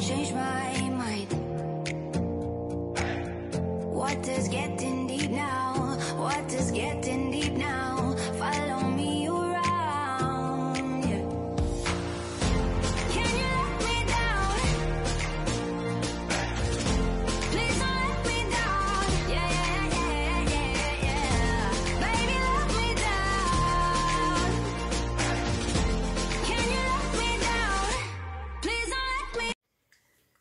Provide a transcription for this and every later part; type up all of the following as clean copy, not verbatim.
change my mind. What does getting deep now? What does getting deep now? Follow me around, yeah. Can you let me down? Please don't let me down. Yeah, yeah, yeah, yeah, yeah. Baby, let me down. Can you let me down? Please don't let me.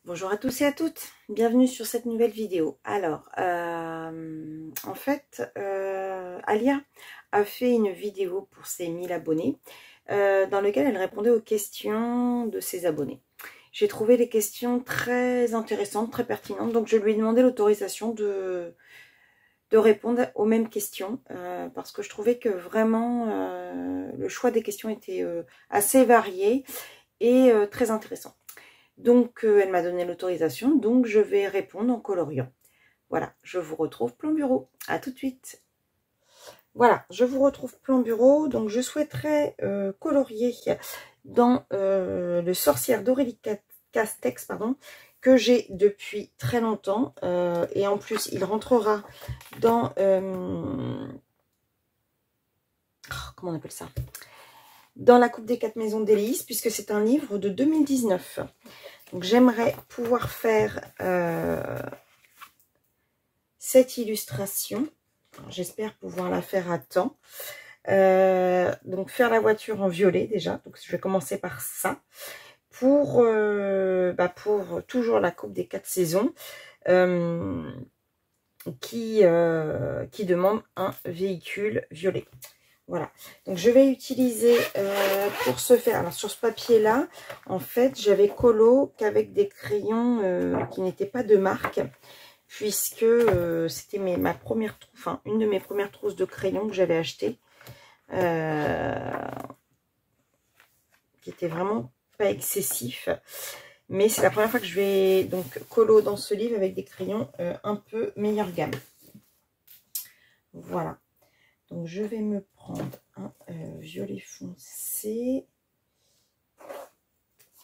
Bonjour à tous et à toutes, bienvenue sur cette nouvelle vidéo. Alors, en fait, Alia a fait une vidéo pour ses 1000 abonnés dans laquelle elle répondait aux questions de ses abonnés. J'ai trouvé les questions très intéressantes, très pertinentes, donc je lui ai demandé l'autorisation de répondre aux mêmes questions parce que je trouvais que vraiment le choix des questions était assez varié et très intéressant. Donc, elle m'a donné l'autorisation, donc je vais répondre en coloriant. Voilà, je vous retrouve plan bureau. À tout de suite. Voilà, je vous retrouve plan bureau. Donc, je souhaiterais colorier dans le Sorcière d'Aurélie Castex, pardon, que j'ai depuis très longtemps. Et en plus, il rentrera dans... comment on appelle ça? Dans la Coupe des 4 maisons d'Élise, puisque c'est un livre de 2019. Donc j'aimerais pouvoir faire cette illustration. J'espère pouvoir la faire à temps. Donc faire la voiture en violet déjà. Donc je vais commencer par ça. Pour toujours la Coupe des 4 saisons. Qui demande un véhicule violet. Voilà, donc je vais utiliser pour ce faire, alors sur ce papier là, en fait j'avais colo qu'avec des crayons qui n'étaient pas de marque, puisque c'était ma première, enfin une de mes premières trousses de crayons que j'avais acheté, qui était vraiment pas excessif, mais c'est la première fois que je vais donc colo dans ce livre avec des crayons un peu meilleure gamme. Voilà. Donc, je vais me prendre un violet foncé,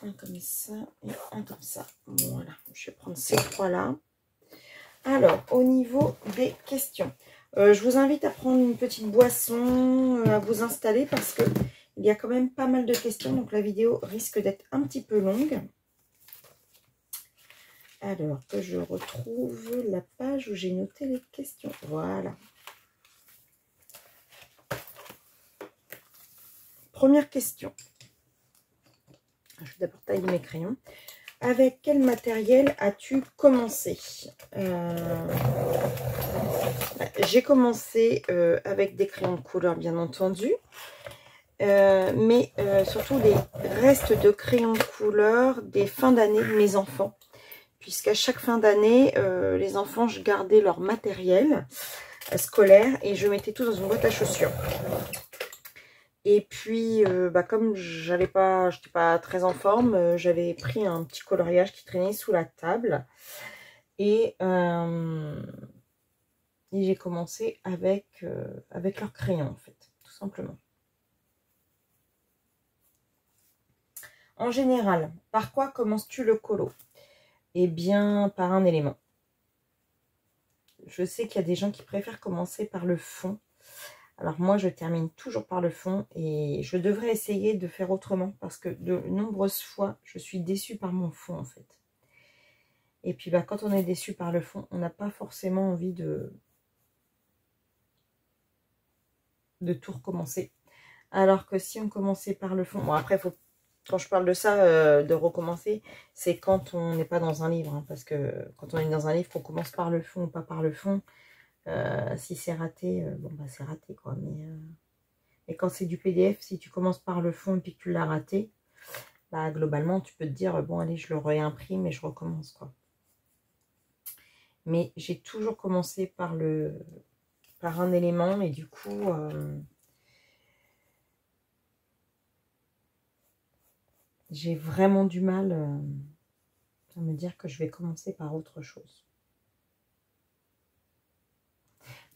un comme ça et un comme ça. Voilà, je vais prendre ces trois-là. Alors, au niveau des questions, je vous invite à prendre une petite boisson, à vous installer parce que il y a quand même pas mal de questions. Donc, la vidéo risque d'être un petit peu longue. Alors, que je retrouve la page où j'ai noté les questions. Voilà. Première question. Je vais d'abord tailler mes crayons. Avec quel matériel as-tu commencé? J'ai commencé avec des crayons de couleur, bien entendu. Mais surtout les restes de crayons de couleur des fins d'année de mes enfants. Puisqu'à chaque fin d'année, les enfants, je gardais leur matériel scolaire et je mettais tout dans une boîte à chaussures. Et puis, comme j'étais pas très en forme, j'avais pris un petit coloriage qui traînait sous la table. Et j'ai commencé avec leur crayon, en fait, tout simplement. En général, par quoi commences-tu le colo? Eh bien, par un élément. Je sais qu'il y a des gens qui préfèrent commencer par le fond. Alors moi, je termine toujours par le fond et je devrais essayer de faire autrement parce que de nombreuses fois, je suis déçue par mon fond en fait. Et puis quand on est déçu par le fond, on n'a pas forcément envie de tout recommencer. Alors que si on commençait par le fond, bon après, quand je parle de ça, de recommencer, c'est quand on n'est pas dans un livre. Hein, parce que quand on est dans un livre, qu'on commence par le fond ou pas par le fond, si c'est raté, c'est raté quoi. Mais quand c'est du PDF, si tu commences par le fond et puis que tu l'as raté, globalement tu peux te dire bon allez, je le réimprime et je recommence quoi. Mais j'ai toujours commencé par un élément et du coup j'ai vraiment du mal à me dire que je vais commencer par autre chose.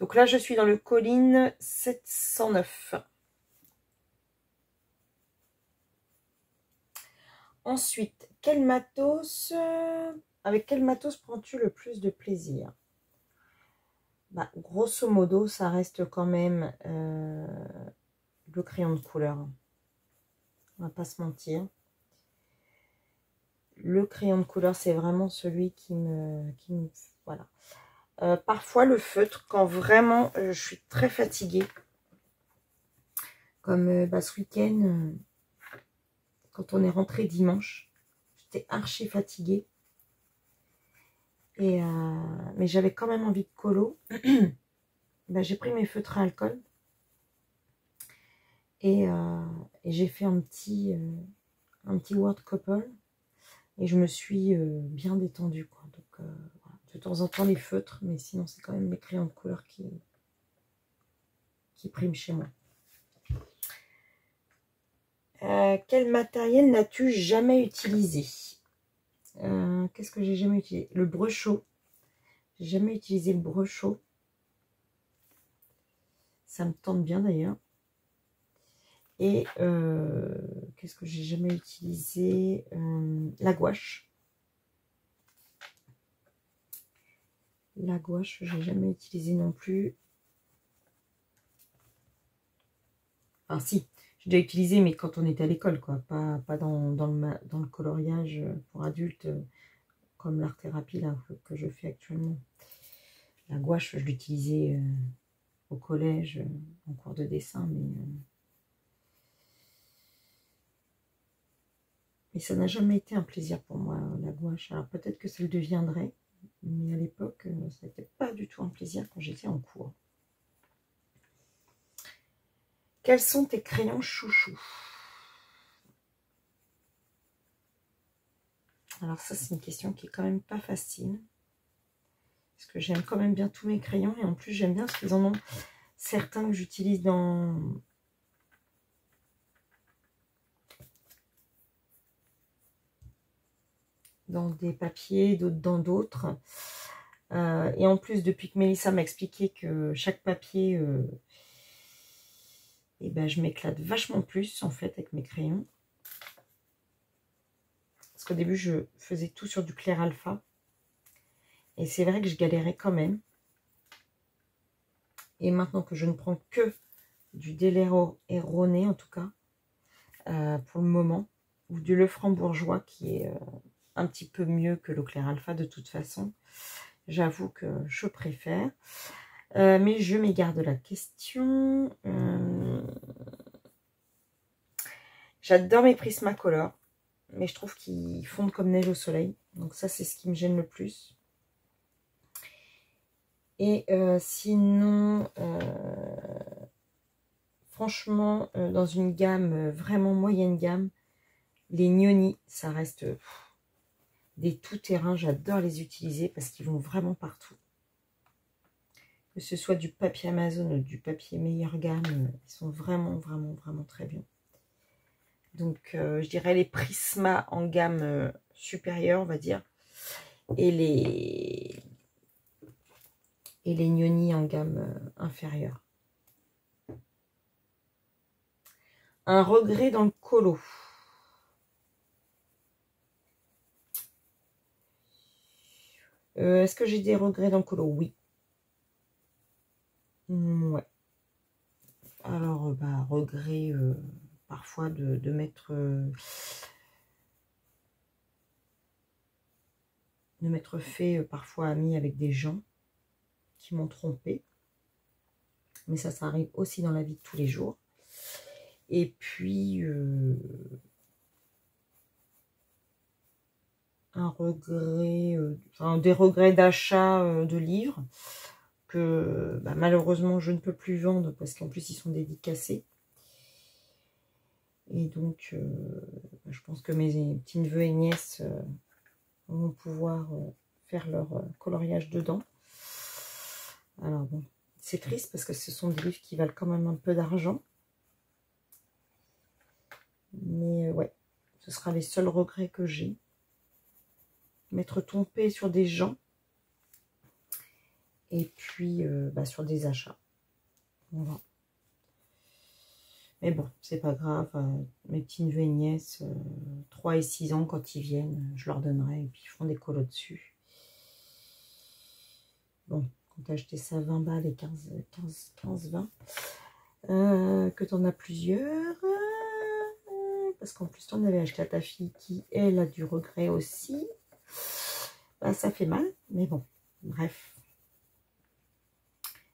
Donc là je suis dans le Colline 709. Ensuite, quel matos, avec quel matos prends-tu le plus de plaisir? Bah, grosso modo, ça reste quand même le crayon de couleur. On va pas se mentir. Le crayon de couleur, c'est vraiment celui qui me voilà. Parfois le feutre, quand vraiment je suis très fatiguée, comme ce week-end, quand on est rentré dimanche, j'étais archi fatiguée, et mais j'avais quand même envie de colo. J'ai pris mes feutres à alcool et j'ai fait un petit word couple, et je me suis bien détendue, quoi. Donc voilà. De temps en temps les feutres, mais sinon c'est quand même les crayons de couleur qui priment chez moi. Quel matériel n'as-tu jamais utilisé? Qu'est-ce que j'ai jamais utilisé? Le brechot. J'ai jamais utilisé le brechot. Ça me tente bien d'ailleurs. Et qu'est-ce que j'ai jamais utilisé? La gouache. La gouache, j'ai jamais utilisé non plus. Enfin si, j'ai déjà utilisé, mais quand on était à l'école, quoi. Pas dans le coloriage pour adultes, comme l'art-thérapie là que je fais actuellement. La gouache, je l'utilisais au collège, en cours de dessin, mais ça n'a jamais été un plaisir pour moi, la gouache. Alors peut-être que ça le deviendrait, mais à l'époque, ça n'était pas du tout un plaisir quand j'étais en cours. Quels sont tes crayons chouchous? Alors ça, c'est une question qui est quand même pas facile. Parce que j'aime quand même bien tous mes crayons. Et en plus, j'aime bien parce qu'ils en ont certains que j'utilise dans des papiers, d'autres dans d'autres. Et en plus, depuis que Mélissa m'a expliqué que chaque papier, je m'éclate vachement plus en fait avec mes crayons. Parce qu'au début, je faisais tout sur du clair alpha. Et c'est vrai que je galérais quand même. Et maintenant que je ne prends que du Daler erroné, en tout cas, pour le moment, ou du Lefranc-Bourgeois, qui est un petit peu mieux que le clair alpha de toute façon. J'avoue que je préfère. Mais je m'égare de la question. J'adore mes Prismacolor, mais je trouve qu'ils fondent comme neige au soleil. Donc ça, c'est ce qui me gêne le plus. Et sinon, franchement, dans une gamme vraiment moyenne gamme, les Gnoni, ça reste des tout-terrain. J'adore les utiliser parce qu'ils vont vraiment partout. Que ce soit du papier Amazon ou du papier meilleure gamme, ils sont vraiment, vraiment, vraiment très bien. Donc, je dirais les Prisma en gamme supérieure, on va dire. Et les Gnoni en gamme inférieure. Un regret dans le colo. Est-ce que j'ai des regrets dans le colo? Oui. Ouais. Alors, regret parfois de m'être fait parfois ami avec des gens qui m'ont trompé. Mais ça arrive aussi dans la vie de tous les jours. Et puis, un regret, des regrets d'achat de livres que malheureusement je ne peux plus vendre parce qu'en plus ils sont dédicacés. Et donc, je pense que mes petits neveux et nièces vont pouvoir faire leur coloriage dedans. Alors bon, c'est triste parce que ce sont des livres qui valent quand même un peu d'argent. Mais ouais, ce sera les seuls regrets que j'ai. M'être trompée sur des gens. Et puis sur des achats. Voilà. Mais bon, c'est pas grave. Mes petits neveux et nièces, 3 et 6 ans, quand ils viennent, je leur donnerai. Et puis ils font des colos dessus. Bon, quand t'as acheté ça 20 balles et 15, 20. Que t'en as plusieurs. Parce qu'en plus, t'en avais acheté à ta fille qui, elle, a du regret aussi. Bah, ça fait mal, mais bon, bref.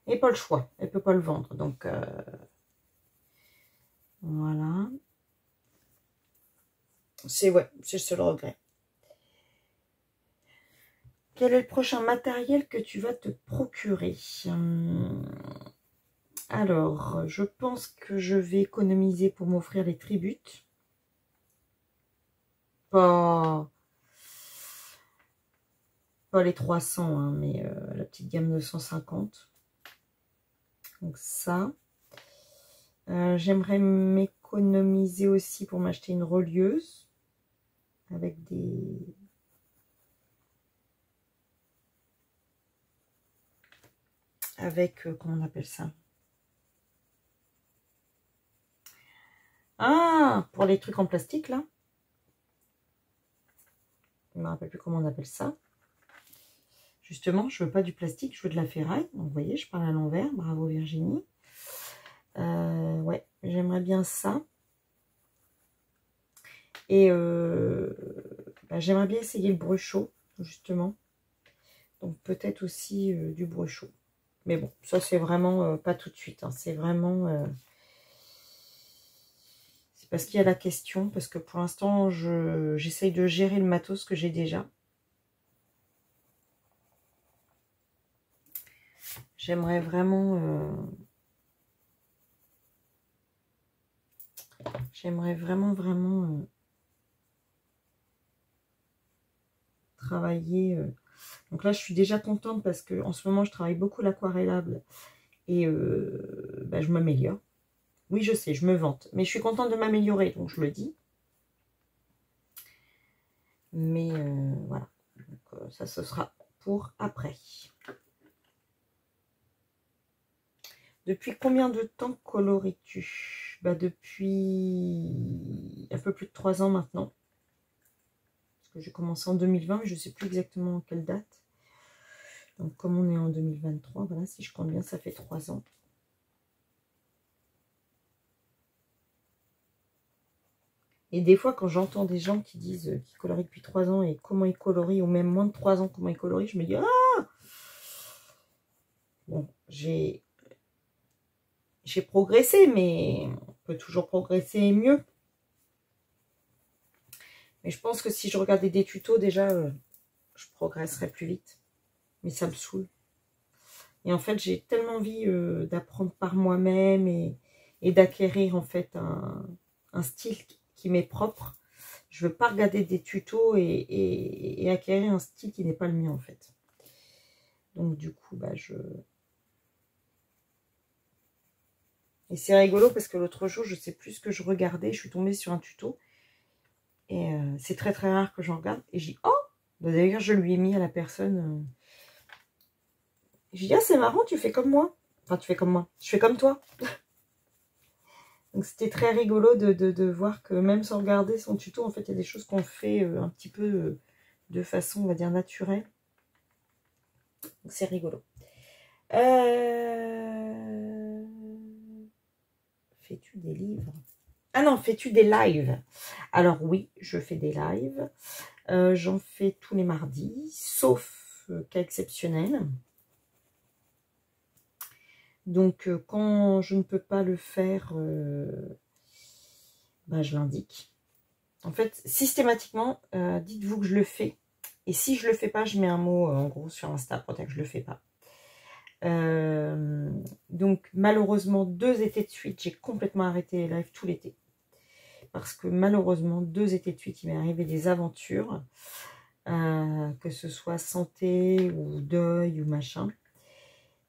Et pas le choix, elle peut pas le vendre, donc voilà. C'est le seul regret. Quel est le prochain matériel que tu vas te procurer? Alors, je pense que je vais économiser pour m'offrir les tributes. Pas les 300, hein, mais la petite gamme 250. Donc ça. J'aimerais m'économiser aussi pour m'acheter une relieuse. Avec des... comment on appelle ça? Ah, pour les trucs en plastique, là. Je ne me rappelle plus comment on appelle ça. Justement, je veux pas du plastique, je veux de la ferraille. Donc, vous voyez, je parle à l'envers. Bravo, Virginie. Ouais, j'aimerais bien ça. Et bah, j'aimerais bien essayer le bruchot, justement. Donc, peut-être aussi du bruchot. Mais bon, ça, c'est vraiment pas tout de suite. Hein. C'est vraiment... c'est parce qu'il y a la question. Parce que pour l'instant, j'essaye de gérer le matos que j'ai déjà. J'aimerais vraiment... vraiment travailler. Donc là, je suis déjà contente parce que en ce moment, je travaille beaucoup l'aquarellable et bah, je m'améliore. Oui, je sais, je me vante, mais je suis contente de m'améliorer, donc je le dis. Mais voilà, donc, ça, ce sera pour après. Depuis combien de temps coloris-tu? Bah, depuis un peu plus de 3 ans maintenant. Parce que j'ai commencé en 2020, mais je ne sais plus exactement quelle date. Donc comme on est en 2023, voilà, si je compte bien, ça fait 3 ans. Et des fois, quand j'entends des gens qui disent qu'ils colorient depuis 3 ans et comment ils colorient, ou même moins de 3 ans, comment ils colorient, je me dis, ah! Bon, j'ai progressé, mais on peut toujours progresser mieux. Mais je pense que si je regardais des tutos, déjà, je progresserais plus vite. Mais ça me saoule. Et en fait, j'ai tellement envie d'apprendre par moi-même et d'acquérir en fait un style qui m'est propre. Je veux pas regarder des tutos et acquérir un style qui n'est pas le mien en fait. Donc du coup, bah Et c'est rigolo parce que l'autre jour, je sais plus ce que je regardais. Je suis tombée sur un tuto. Et c'est très très rare que j'en regarde. Et je dis, oh! D'ailleurs, je lui ai mis à la personne... Je dis, ah, c'est marrant, tu fais comme moi. Enfin, tu fais comme moi. Je fais comme toi. Donc, c'était très rigolo de voir que même sans regarder son tuto, en fait, il y a des choses qu'on fait un petit peu de façon, on va dire, naturelle. Donc, c'est rigolo. Fais-tu des livres? Ah non, fais-tu des lives? Alors oui, je fais des lives. J'en fais tous les mardis, sauf cas exceptionnel. Donc, quand je ne peux pas le faire, bah, je l'indique. En fait, systématiquement, dites-vous que je le fais. Et si je le fais pas, je mets un mot en gros sur Insta pour dire que je le fais pas. Donc, malheureusement, 2 étés de suite, j'ai complètement arrêté les lives tout l'été. Parce que malheureusement, 2 étés de suite, il m'est arrivé des aventures. Que ce soit santé ou deuil ou machin.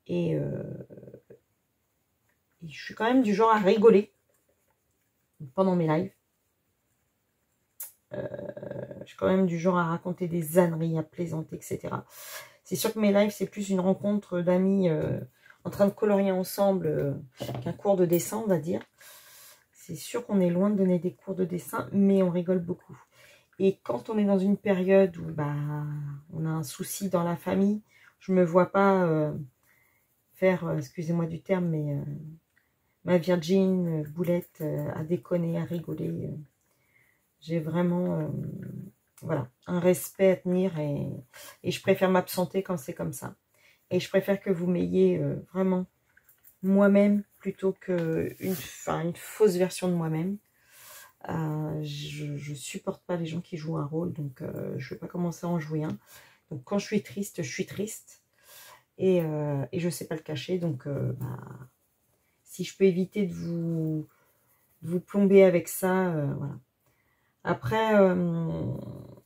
Et je suis quand même du genre à rigoler pendant mes lives. Je suis quand même du genre à raconter des âneries, à plaisanter, etc. C'est sûr que mes lives, c'est plus une rencontre d'amis en train de colorier ensemble qu'un cours de dessin, on va dire. C'est sûr qu'on est loin de donner des cours de dessin, mais on rigole beaucoup. Et quand on est dans une période où bah, on a un souci dans la famille, je ne me vois pas faire, excusez-moi du terme, mais ma Virgin boulette à déconner, à rigoler. J'ai vraiment voilà, un respect à tenir et je préfère m'absenter quand c'est comme ça. Et je préfère que vous m'ayez vraiment moi-même plutôt qu'une une fausse version de moi-même. Je supporte pas les gens qui jouent un rôle, donc je vais pas commencer à en jouer un. Donc quand je suis triste, je suis triste. Et je sais pas le cacher, donc bah, si je peux éviter de vous plomber avec ça, voilà. Après,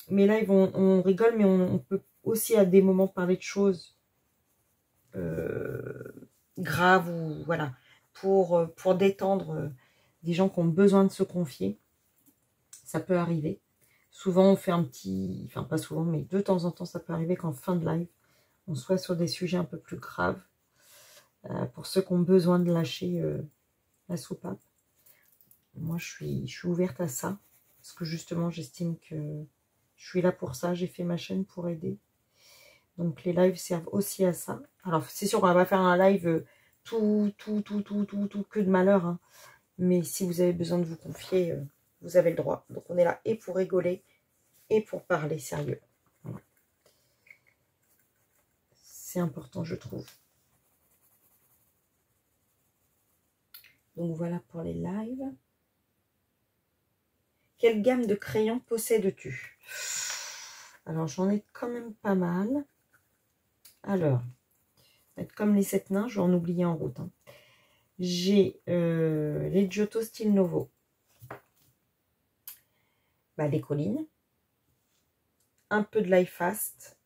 mes lives, on rigole, mais on peut aussi à des moments parler de choses graves ou voilà, pour détendre des gens qui ont besoin de se confier. Ça peut arriver. Souvent, on fait un petit... Enfin, pas souvent, mais de temps en temps, ça peut arriver qu'en fin de live, on soit sur des sujets un peu plus graves. Pour ceux qui ont besoin de lâcher la soupape. Moi, je suis ouverte à ça. Parce que justement, j'estime que je suis là pour ça. J'ai fait ma chaîne pour aider. Donc, les lives servent aussi à ça. Alors, c'est sûr qu'on va pas faire un live tout que de malheur. Hein. Mais si vous avez besoin de vous confier, vous avez le droit. Donc, on est là et pour rigoler et pour parler sérieux. Voilà. C'est important, je trouve. Donc, voilà pour les lives. Quelle gamme de crayons possèdes-tu? Alors, j'en ai quand même pas mal. Alors, être comme les 7 nains, je vais en oublier en route. Hein. J'ai les Giotto Style Novo. Bah, les collines. Un peu de Life Fast.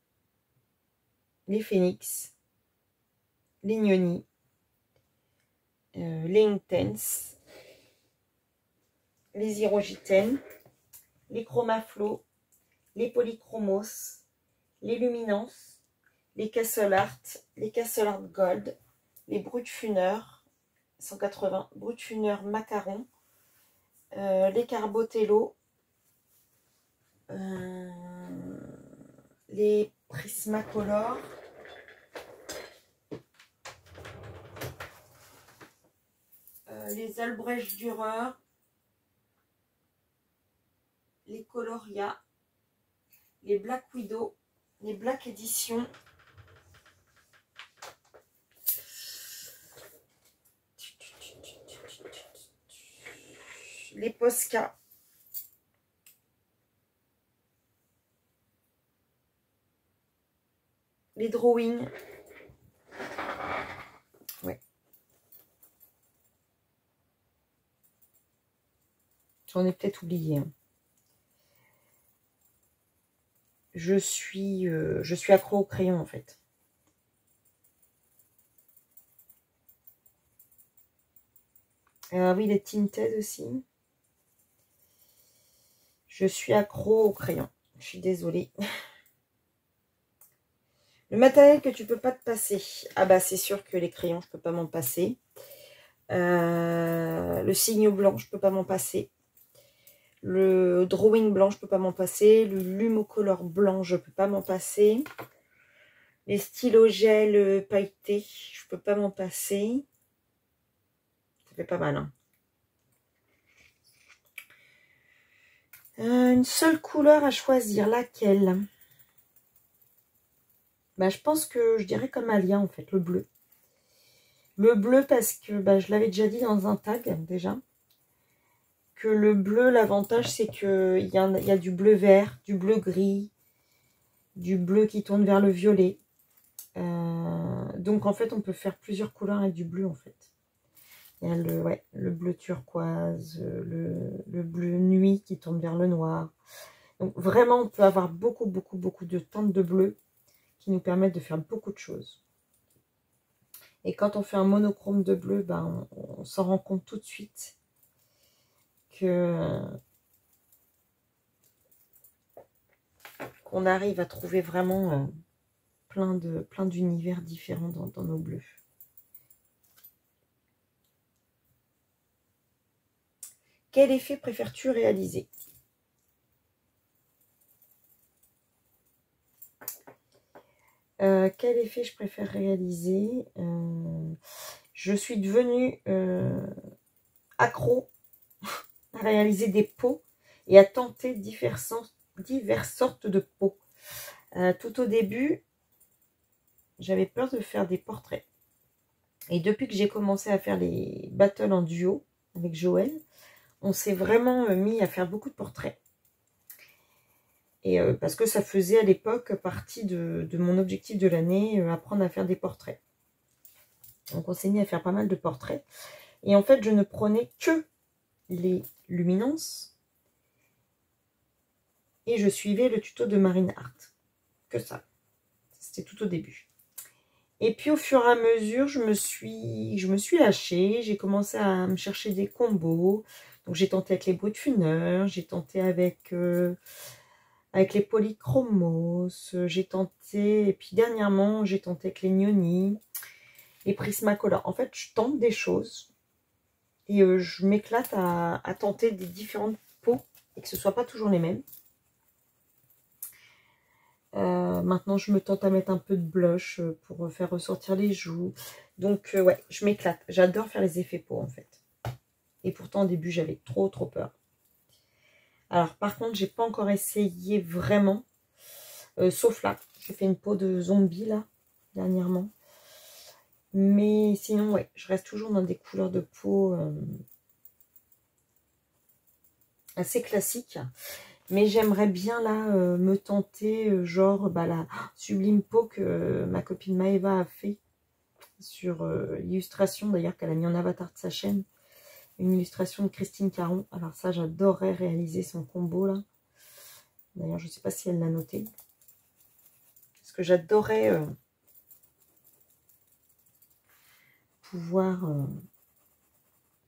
Les Phoenix. Les Gnoni. Les Intense. Les Hirogiten. Les Chromaflow. Les Polychromos. Les Luminance. Les Castle Art. Les Castle Art Gold. Les Brutfuner. 180. Brutfuner Macaron. Les Carbotello. Les Prismacolor. Les Albrecht Dürer. Les Coloria. Les Black Widow. Les Black Edition. Les Posca. Les Drawing. Ouais. J'en ai peut-être oublié. Hein. Je suis accro au crayon en fait. Oui, les tinted aussi. Je suis accro au crayon. Je suis désolée. Le matériel que tu peux pas te passer. Ah bah c'est sûr que les crayons, je peux pas m'en passer. Le signe blanc, je peux pas m'en passer. Le drawing blanc, je peux pas m'en passer. Le Lumocolor blanc, je peux pas m'en passer. Les stylos gel pailletés, je peux pas m'en passer. Ça fait pas mal, hein. Une seule couleur à choisir, laquelle? Bah, je pense que je dirais comme Alia, en fait, le bleu. Le bleu parce que bah, je l'avais déjà dit dans un tag, déjà. Que le bleu, l'avantage, c'est qu'il y a du bleu vert, du bleu gris, du bleu qui tourne vers le violet. Donc, en fait, on peut faire plusieurs couleurs avec du bleu, en fait. Il y a le bleu turquoise, le bleu nuit qui tourne vers le noir. Donc vraiment, on peut avoir beaucoup de teintes de bleu qui nous permettent de faire beaucoup de choses. Et quand on fait un monochrome de bleu, ben, on s'en rend compte tout de suite qu'on arrive à trouver vraiment plein d'univers différents dans nos bleus. Quel effet préfères-tu réaliser? Quel effet je préfère réaliser? Je suis devenue accro à réaliser des peaux et à tenter diverses sortes de peaux. Tout au début, j'avais peur de faire des portraits. Et depuis que j'ai commencé à faire les battles en duo avec Joël, on s'est vraiment mis à faire beaucoup de portraits. Et parce que ça faisait à l'époque partie de mon objectif de l'année, apprendre à faire des portraits. Donc on s'est mis à faire pas mal de portraits. Et en fait, je ne prenais que les luminances. Et je suivais le tuto de Marine Hart. Que ça. C'était tout au début. Et puis au fur et à mesure, je me suis lâchée. J'ai commencé à me chercher des combos. Donc j'ai tenté avec les Brutfuners, j'ai tenté avec les polychromos, j'ai tenté, et puis dernièrement, j'ai tenté avec les Nioni, les Prismacolor. En fait, je tente des choses et je m'éclate à tenter des différentes peaux et que ce ne soit pas toujours les mêmes. Maintenant, je me tente à mettre un peu de blush pour faire ressortir les joues. Donc, ouais, je m'éclate. J'adore faire les effets peau, en fait. Et pourtant, au début, j'avais trop peur. Alors, par contre, j'ai pas encore essayé vraiment. Sauf là, j'ai fait une peau de zombie, là, dernièrement. Mais sinon, ouais, je reste toujours dans des couleurs de peau assez classiques. Mais j'aimerais bien, là, me tenter, genre, la sublime peau que ma copine Maëva a fait sur l'illustration, d'ailleurs, qu'elle a mis en avatar de sa chaîne. Une illustration de Christine Caron. Alors ça, j'adorerais réaliser son combo, là. D'ailleurs, je ne sais pas si elle l'a noté. Parce que j'adorerais pouvoir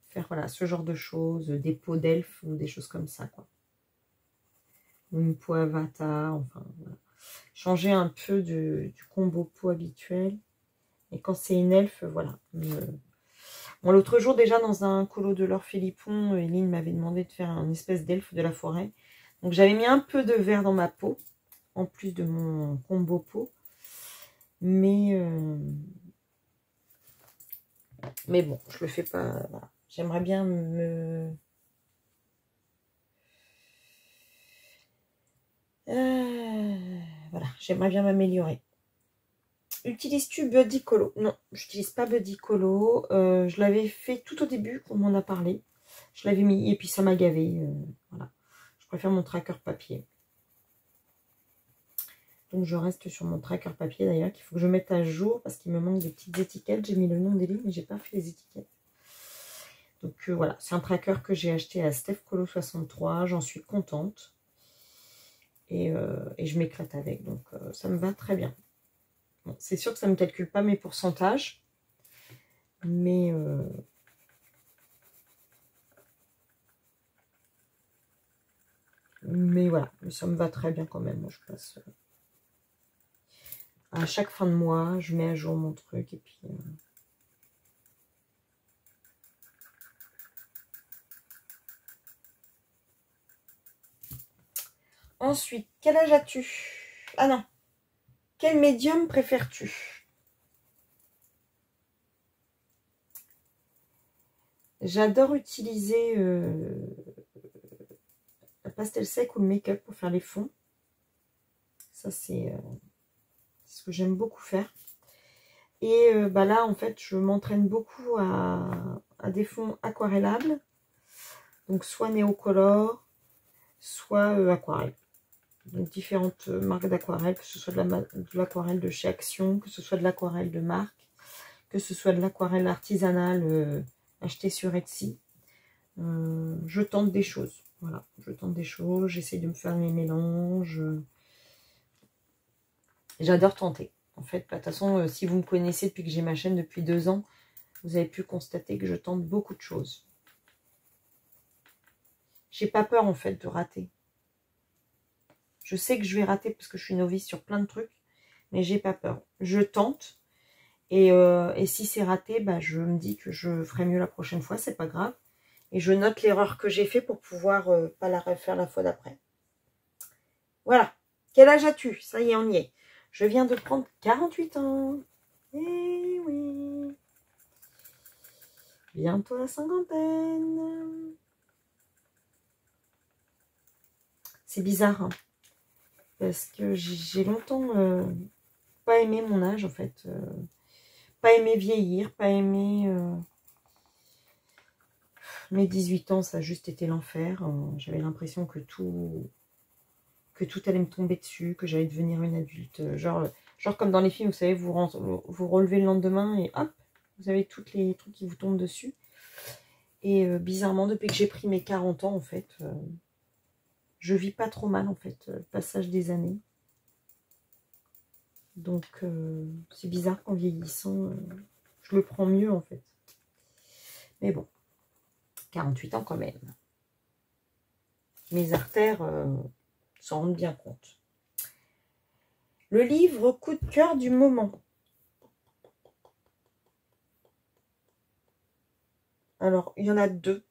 faire voilà, ce genre de choses, des peaux d'elfes ou des choses comme ça, quoi. Ou une peau avatar, enfin, voilà. Changer un peu du combo peau habituel. Et quand c'est une elfe, voilà. Bon, l'autre jour, déjà, dans un colo de Laure Philippon, Eline m'avait demandé de faire une espèce d'elfe de la forêt. Donc, j'avais mis un peu de vert dans ma peau, en plus de mon combo peau. Mais bon, je le fais pas. Voilà. J'aimerais bien me... voilà, j'aimerais bien m'améliorer. Utilises-tu Buddy Colo? Non, je n'utilise pas Buddy Colo. Je l'avais fait tout au début, qu'on m'en a parlé. Je l'avais mis et puis ça m'a gavé. Voilà. Je préfère mon tracker papier. Donc je reste sur mon tracker papier d'ailleurs, qu'il faut que je mette à jour parce qu'il me manque des petites étiquettes. J'ai mis le nom des livres, mais j'ai pas fait les étiquettes. Donc voilà, c'est un tracker que j'ai acheté à Steph Colo 63. J'en suis contente. Et je m'éclate avec. Donc ça me va très bien. Bon, c'est sûr que ça ne me calcule pas mes pourcentages. Mais voilà, ça me va très bien quand même. Moi, je passe à chaque fin de mois, je mets à jour mon truc et puis ensuite, quel âge as-tu? Ah non. Quel médium préfères-tu? J'adore utiliser la pastel sec ou le make-up pour faire les fonds. Ça, c'est ce que j'aime beaucoup faire. Et là, en fait, je m'entraîne beaucoup à des fonds aquarellables. Donc, soit Néocolor, soit aquarelle. Donc, différentes marques d'aquarelle, que ce soit de l'aquarelle de chez Action, que ce soit de l'aquarelle de marque, que ce soit de l'aquarelle artisanale achetée sur Etsy. Je tente des choses. Voilà, je tente des choses, j'essaie de me faire mes mélanges. J'adore tenter. En fait, de toute façon, si vous me connaissez depuis que j'ai ma chaîne depuis 2 ans, vous avez pu constater que je tente beaucoup de choses. J'ai pas peur, en fait, de rater. Je sais que je vais rater parce que je suis novice sur plein de trucs, mais j'ai pas peur. Je tente, et si c'est raté, je me dis que je ferai mieux la prochaine fois, c'est pas grave. Et je note l'erreur que j'ai fait pour pouvoir pas la refaire la fois d'après. Voilà. Quel âge as-tu? Ça y est, on y est. Je viens de prendre 48 ans. Eh oui. Bientôt la cinquantaine. C'est bizarre. Hein, parce que j'ai longtemps pas aimé mon âge, en fait. Pas aimé vieillir, pas aimé... Mes 18 ans, ça a juste été l'enfer. J'avais l'impression que tout allait me tomber dessus, que j'allais devenir une adulte. Genre comme dans les films, vous savez, vous relevez le lendemain et hop, vous avez tous les trucs qui vous tombent dessus. Et bizarrement, depuis que j'ai pris mes 40 ans, en fait, je vis pas trop mal, en fait, le passage des années. Donc, c'est bizarre qu'en vieillissant, je le prends mieux, en fait. Mais bon, 48 ans quand même. Mes artères s'en rendent bien compte. Le livre coup de cœur du moment. Alors, il y en a deux.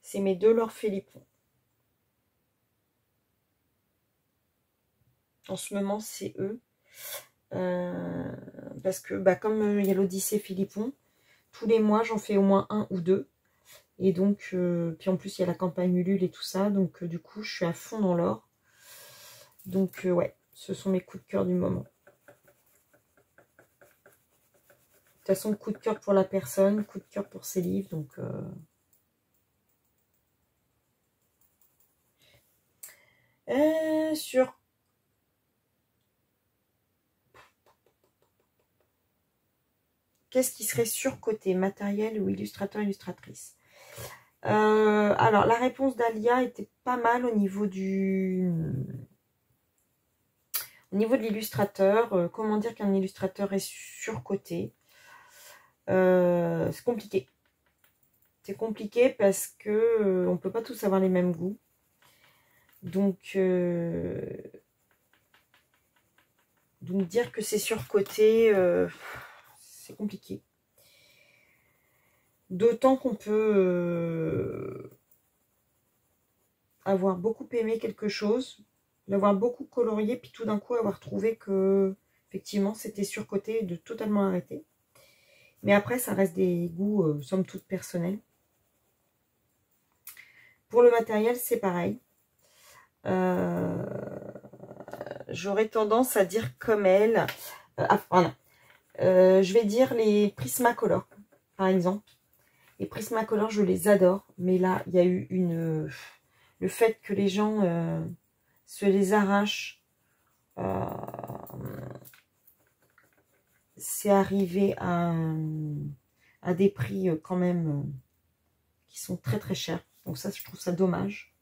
C'est mes deux Laure Philippon. En ce moment, c'est eux. Parce que, bah, comme il y a l'Odyssée Philippon, tous les mois, j'en fais au moins un ou deux. Et donc, puis en plus, il y a la campagne Ulule et tout ça. Donc, du coup, je suis à fond dans l'or. Donc, ouais, ce sont mes coups de cœur du moment. De toute façon, coup de cœur pour la personne, coup de cœur pour ses livres. Donc, sur... Qu'est-ce qui serait surcoté, matériel ou illustrateur, illustratrice? Alors, la réponse d'Alia était pas mal au niveau de l'illustrateur. Comment dire qu'un illustrateur est surcoté? C'est compliqué. C'est compliqué parce que on peut pas tous avoir les mêmes goûts. Donc dire que c'est surcoté, c'est compliqué. D'autant qu'on peut avoir beaucoup aimé quelque chose, l'avoir beaucoup colorié, puis tout d'un coup avoir trouvé que effectivement c'était surcoté et de totalement arrêter. Mais après, ça reste des goûts somme toute personnels. Pour le matériel, c'est pareil. J'aurais tendance à dire comme elle. Je vais dire les Prismacolor, par exemple. Les Prismacolor, je les adore. Mais là, il y a eu le fait que les gens se les arrachent. C'est arrivé à des prix quand même qui sont très très chers. Donc ça, je trouve ça dommage.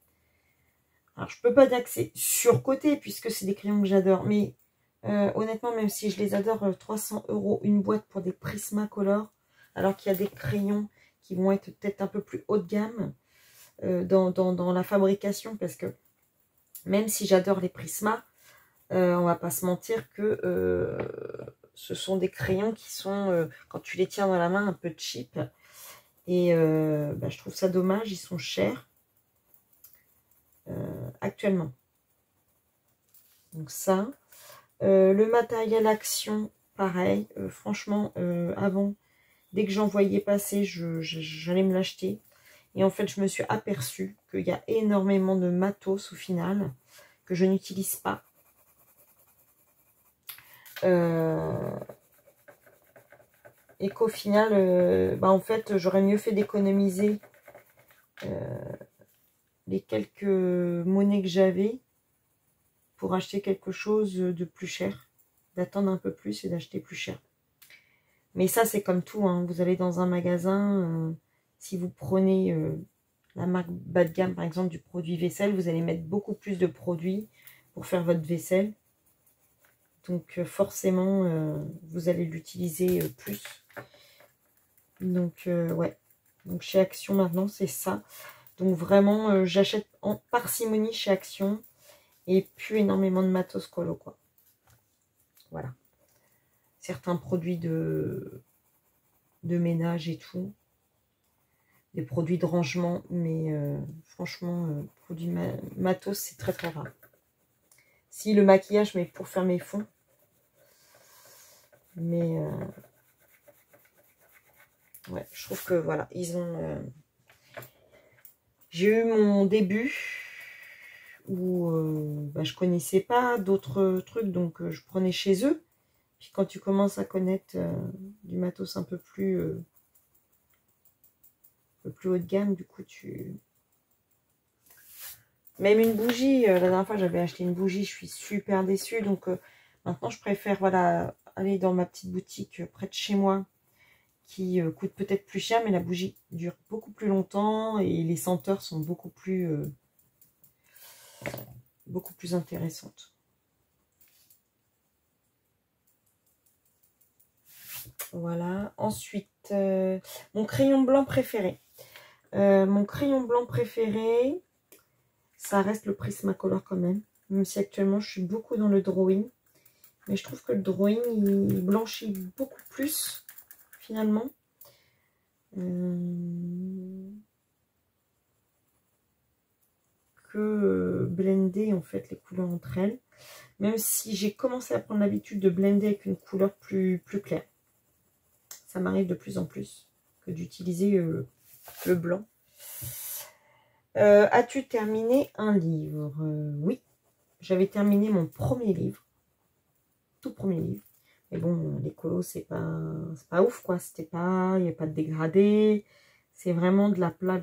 Alors, je peux pas dire que c'est surcoté puisque c'est des crayons que j'adore. Mais honnêtement, même si je les adore, 300 € une boîte pour des Prismacolor, alors qu'il y a des crayons qui vont être peut-être un peu plus haut de gamme dans la fabrication. Parce que même si j'adore les Prisma, on va pas se mentir que ce sont des crayons qui sont, quand tu les tiens dans la main, un peu cheap. Et bah, je trouve ça dommage, ils sont chers. Actuellement. Donc ça. Le matériel action, pareil. Franchement, avant, dès que j'en voyais passer, j'allais me l'acheter. Et en fait, je me suis aperçue qu'il y a énormément de matos au final que je n'utilise pas. Et qu'au final, bah en fait, j'aurais mieux fait d'économiser les quelques monnaies que j'avais pour acheter quelque chose de plus cher, d'attendre un peu plus et d'acheter plus cher. Mais ça, c'est comme tout, hein. Vous allez dans un magasin, si vous prenez la marque bas de gamme, par exemple, du produit vaisselle, vous allez mettre beaucoup plus de produits pour faire votre vaisselle. Donc, forcément, vous allez l'utiliser plus. Donc, ouais. Donc, chez Action, maintenant, c'est ça. Donc, vraiment, j'achète en parcimonie chez Action. Et plus énormément de matos colo, quoi. Voilà. Certains produits de ménage et tout. des produits de rangement, mais franchement, produits matos, c'est très très rare. Si, le maquillage, mais pour faire mes fonds. Mais ouais, je trouve que voilà, ils ont... J'ai eu mon début où je connaissais pas d'autres trucs, donc je prenais chez eux. Puis quand tu commences à connaître du matos un peu plus haut de gamme, du coup tu... Même une bougie, la dernière fois j'avais acheté une bougie, je suis super déçue. Donc maintenant je préfère voilà, aller dans ma petite boutique près de chez moi, qui coûte peut-être plus cher, mais la bougie dure beaucoup plus longtemps et les senteurs sont beaucoup plus intéressantes. Voilà. Ensuite, mon crayon blanc préféré. Mon crayon blanc préféré, ça reste le Prismacolor quand même. Même si actuellement, je suis beaucoup dans le drawing. Mais je trouve que le drawing, il blanchit beaucoup plus, finalement. Que blender, en fait, les couleurs entre elles. Même si j'ai commencé à prendre l'habitude de blender avec une couleur plus claire. Ça m'arrive de plus en plus que d'utiliser le blanc. As-tu terminé un livre? Oui, j'avais terminé mon premier livre. Tout premier livre. Mais bon, les colos, c'est pas ouf, quoi. C'était pas... Il n'y a pas de dégradé. C'est vraiment de la plat.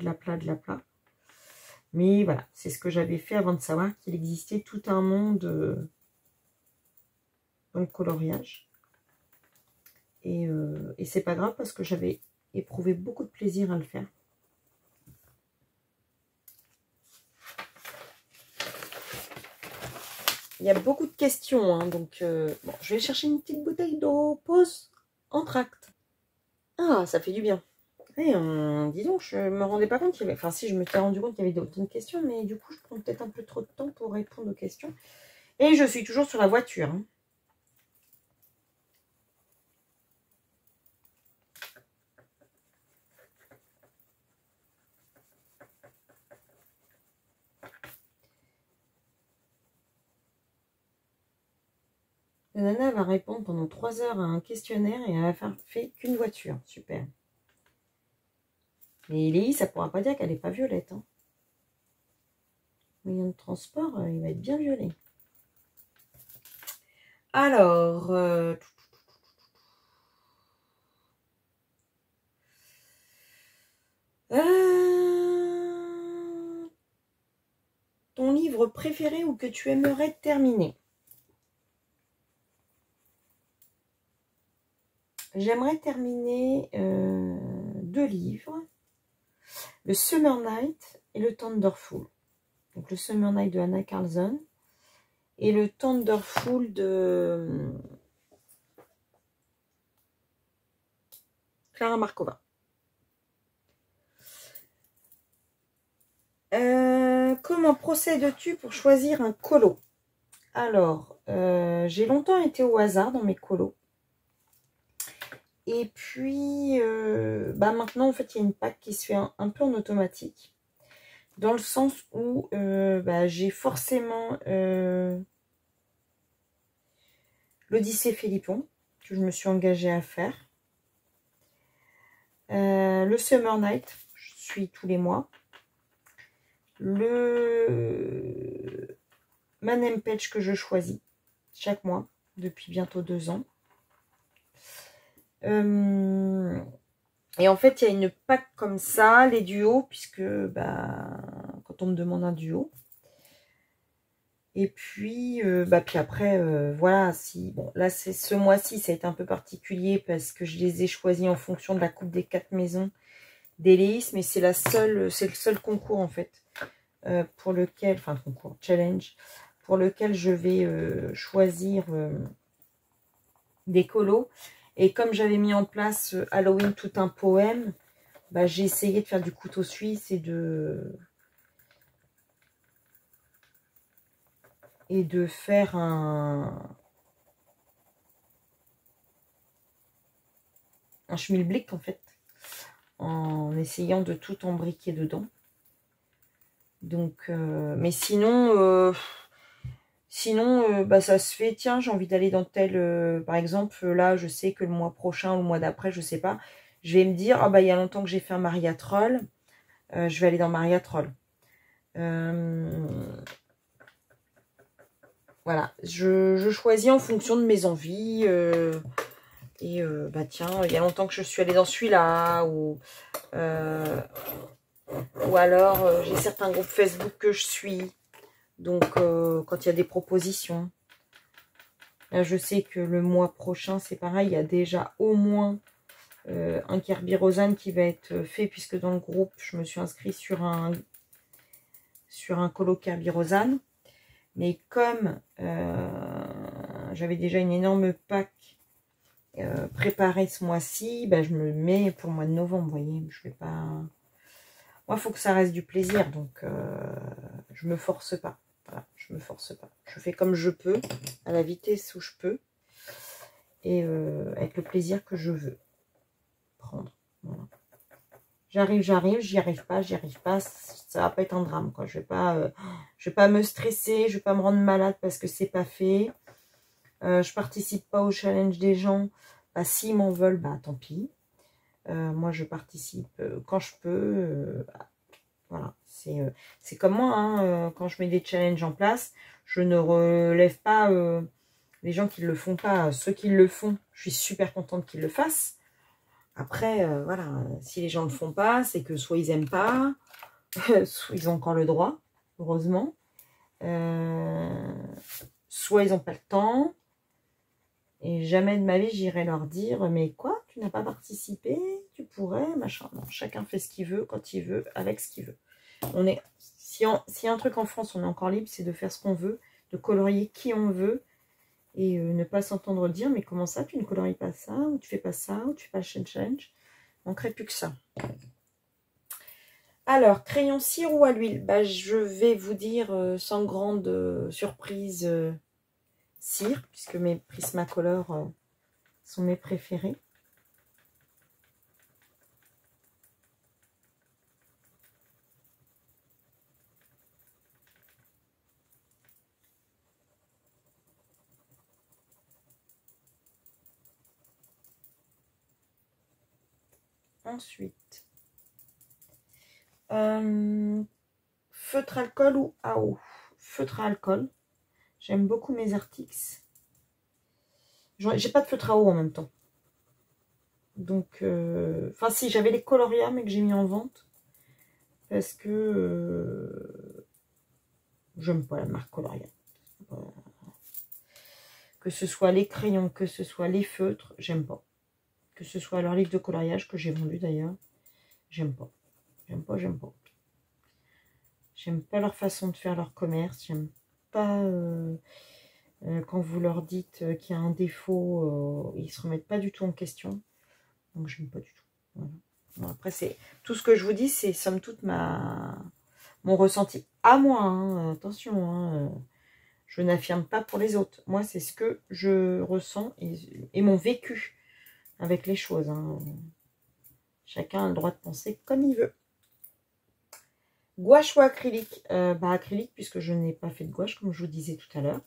Mais voilà, c'est ce que j'avais fait avant de savoir qu'il existait tout un monde dans le coloriage. Et c'est pas grave parce que j'avais éprouvé beaucoup de plaisir à le faire. Il y a beaucoup de questions, hein, donc bon, je vais chercher une petite bouteille d'eau. Pause, entracte. Ah, ça fait du bien. Et dis donc, je me rendais pas compte qu'il y avait... Enfin, si, je me suis rendu compte qu'il y avait d'autres questions, mais du coup, je prends peut-être un peu trop de temps pour répondre aux questions. Et je suis toujours sur la voiture. Hein. La nana va répondre pendant 3 heures à un questionnaire et elle va faire fait qu'une voiture. Super. Mais Léi, ça ne pourra pas dire qu'elle n'est pas violette. Hein. Moyen de transport, il va être bien violet. Alors, ton livre préféré ou que tu aimerais terminer? J'aimerais terminer 2 livres. Le Summer Night et le Thunderful. Donc le Summer Night de Anna Carlson et le Thunderful de Clara Markova. Comment procèdes-tu pour choisir un colo? Alors, j'ai longtemps été au hasard dans mes colos. Et puis, maintenant, en fait, il y a une PAC qui se fait un peu en automatique. Dans le sens où j'ai forcément l'Odyssée Philippon, que je me suis engagée à faire. Le Summer Night, je suis tous les mois. Le Man Page que je choisis chaque mois depuis bientôt 2 ans. Et en fait, il y a une PAC comme ça, les duos, puisque quand on me demande un duo. Et puis, puis après, voilà, bon, là, c'est ce mois-ci, ça a été un peu particulier parce que je les ai choisis en fonction de la coupe des 4 maisons d'Éléis, mais c'est le seul concours en fait, pour lequel, enfin concours, challenge, pour lequel je vais choisir des colos. Et comme j'avais mis en place Halloween tout un poème, j'ai essayé de faire du couteau suisse et de faire un schmilblick en fait, en essayant de tout embriquer dedans. Donc, mais sinon, bah, ça se fait, tiens, j'ai envie d'aller dans tel, par exemple, là, je sais que le mois prochain ou le mois d'après, je sais pas, je vais me dire, ah bah, il y a longtemps que j'ai fait un mariatrol, je vais aller dans mariatrol. Voilà, je choisis en fonction de mes envies, bah tiens, il y a longtemps que je suis allée dans celui-là, ou alors j'ai certains groupes Facebook que je suis, donc quand il y a des propositions. Là, je sais que le mois prochain, c'est pareil, il y a déjà au moins un Kerbirosane qui va être fait, puisque dans le groupe, je me suis inscrite sur un colo Kerbirosane. Mais comme j'avais déjà une énorme pack préparée ce mois-ci, bah, je me mets pour le mois de novembre, vous voyez. Je vais pas... Moi, il faut que ça reste du plaisir, donc je me force pas. Voilà, je me force pas. Je fais comme je peux, à la vitesse où je peux, et avec le plaisir que je veux prendre. Voilà. J'y arrive pas, ça va pas être un drame, quoi. Je vais pas me stresser, je vais pas me rendre malade parce que c'est pas fait. Je participe pas au challenge des gens. Bah, s'ils m'en veulent, bah tant pis. Moi, je participe quand je peux. Bah, voilà, c'est comme moi, hein, quand je mets des challenges en place, je ne relève pas les gens qui ne le font pas. Ceux qui le font, je suis super contente qu'ils le fassent. Après, voilà, si les gens ne le font pas, c'est que soit ils n'aiment pas, soit ils ont encore le droit, heureusement, soit ils n'ont pas le temps, et jamais de ma vie j'irai leur dire, mais quoi, tu n'as pas participé, tu pourrais, machin. Non, chacun fait ce qu'il veut, quand il veut, avec ce qu'il veut. S'il y a un truc en France, on est encore libre, c'est de faire ce qu'on veut, de colorier qui on veut, et ne pas s'entendre dire, mais comment ça, tu ne colories pas ça, ou tu fais pas ça, ou tu fais pas le challenge. Il manquerait plus que ça. Alors, crayon cire ou à l'huile, bah, je vais vous dire sans grande surprise cire, puisque mes Prismacolor sont mes préférés. Ensuite, feutre alcool ou AO. Feutre à alcool. J'aime beaucoup mes Artix. J'ai pas de feutre à eau en même temps. Donc, enfin si, j'avais les Coloria, mais que j'ai mis en vente. Parce que j'aime pas la marque Coloria. Que ce soit les crayons, que ce soit les feutres, j'aime pas. Que ce soit leur livre de coloriage que j'ai vendu d'ailleurs, j'aime pas. J'aime pas. J'aime pas leur façon de faire leur commerce. J'aime pas quand vous leur dites qu'il y a un défaut, ils se remettent pas du tout en question. Donc j'aime pas du tout. Voilà. Bon, après, c'est tout ce que je vous dis, c'est somme toute mon ressenti à moi. Hein, attention, hein, je n'affirme pas pour les autres. Moi, c'est ce que je ressens et mon vécu avec les choses. Hein. Chacun a le droit de penser comme il veut. Gouache ou acrylique, bah, acrylique, puisque je n'ai pas fait de gouache, comme je vous disais tout à l'heure.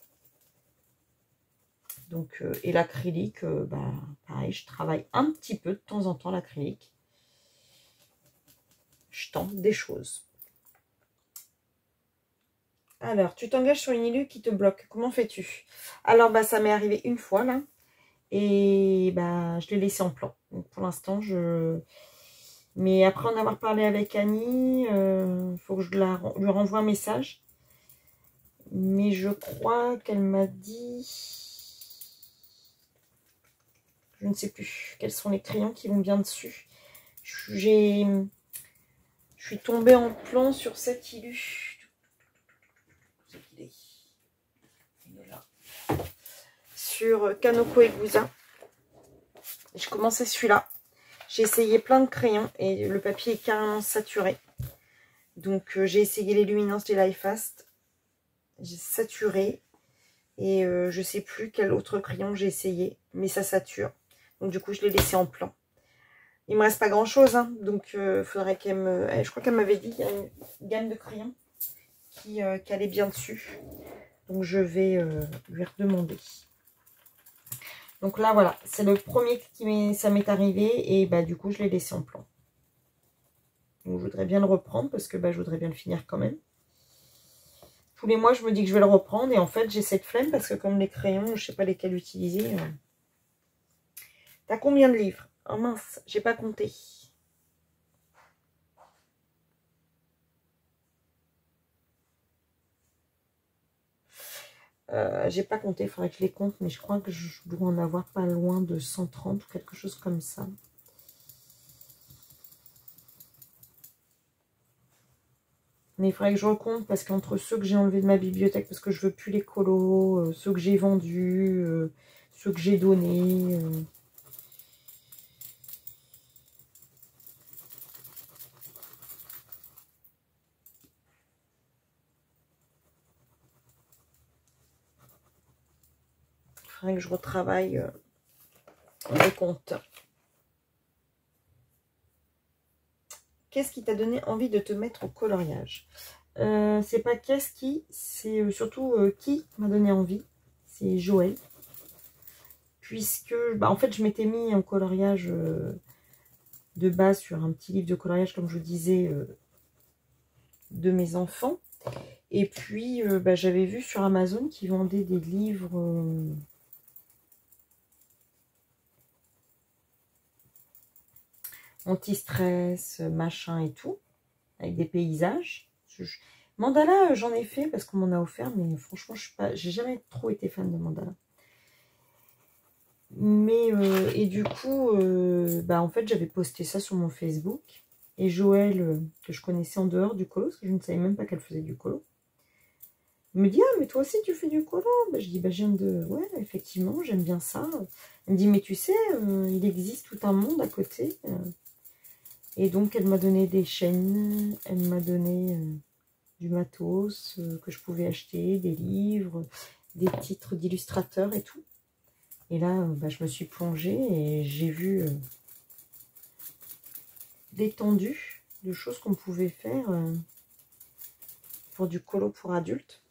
Donc, et l'acrylique, bah, pareil, je travaille un petit peu de temps en temps l'acrylique. Je tente des choses. Alors, tu t'engages sur une île qui te bloque. Comment fais-tu? Alors, bah, ça m'est arrivé une fois, là. Et bah, je l'ai laissé en plan. Donc, pour l'instant, Mais après en avoir parlé avec Annie, il faut que je lui renvoie un message. Mais je crois qu'elle m'a dit... Je ne sais plus quels sont les crayons qui vont bien dessus. Je suis tombée en plan sur cet ilu. Il est là. Sur Kanoko et Gouza. Je commençais celui-là. J'ai essayé plein de crayons et le papier est carrément saturé. Donc j'ai essayé les luminances, les Life Fast. J'ai saturé. Et je sais plus quel autre crayon j'ai essayé. Mais ça sature. Donc du coup je l'ai laissé en plan. Il me reste pas grand chose, hein, donc il faudrait qu'elle me... Je crois qu'elle m'avait dit qu'il y a une gamme de crayons qui allait bien dessus. Donc je vais lui redemander. Donc là voilà, c'est le premier qui ça m'est arrivé et bah du coup je l'ai laissé en plan. Donc je voudrais bien le reprendre parce que bah, je voudrais bien le finir quand même. Tous les mois je me dis que je vais le reprendre et en fait j'ai cette flemme parce que comme les crayons, je sais pas lesquels utiliser. T'as combien de livres? Oh mince, j'ai pas compté. J'ai pas compté, il faudrait que je les compte, mais je crois que je dois en avoir pas loin de 130 ou quelque chose comme ça. Mais il faudrait que je recompte parce qu'entre ceux que j'ai enlevés de ma bibliothèque parce que je veux plus les colos, ceux que j'ai vendus, ceux que j'ai donnés. Il faudrait que je retravaille les comptes. Qu'est-ce qui t'a donné envie de te mettre au coloriage? C'est pas qu'est-ce qui, c'est surtout qui m'a donné envie. C'est Joël. Puisque, bah, en fait, je m'étais mis en coloriage de base sur un petit livre de coloriage, comme je vous disais, de mes enfants. Et puis, bah, j'avais vu sur Amazon qu'ils vendaient des livres anti-stress, machin et tout, avec des paysages. Mandala, j'en ai fait parce qu'on m'en a offert, mais franchement, j'ai jamais trop été fan de mandala. Mais, et du coup, bah, en fait, j'avais posté ça sur mon Facebook. Et Joël, que je connaissais en dehors du colo, parce que je ne savais même pas qu'elle faisait du colo, me dit, ah, mais toi aussi, tu fais du colo? Bah, je dis, bah, j'aime de... Ouais, effectivement, j'aime bien ça. Elle me dit, mais tu sais, il existe tout un monde à côté. Et donc, elle m'a donné des chaînes, elle m'a donné du matos que je pouvais acheter, des livres, des titres d'illustrateurs et tout. Et là, bah, je me suis plongée et j'ai vu l'étendue de choses qu'on pouvait faire pour du colo pour adultes.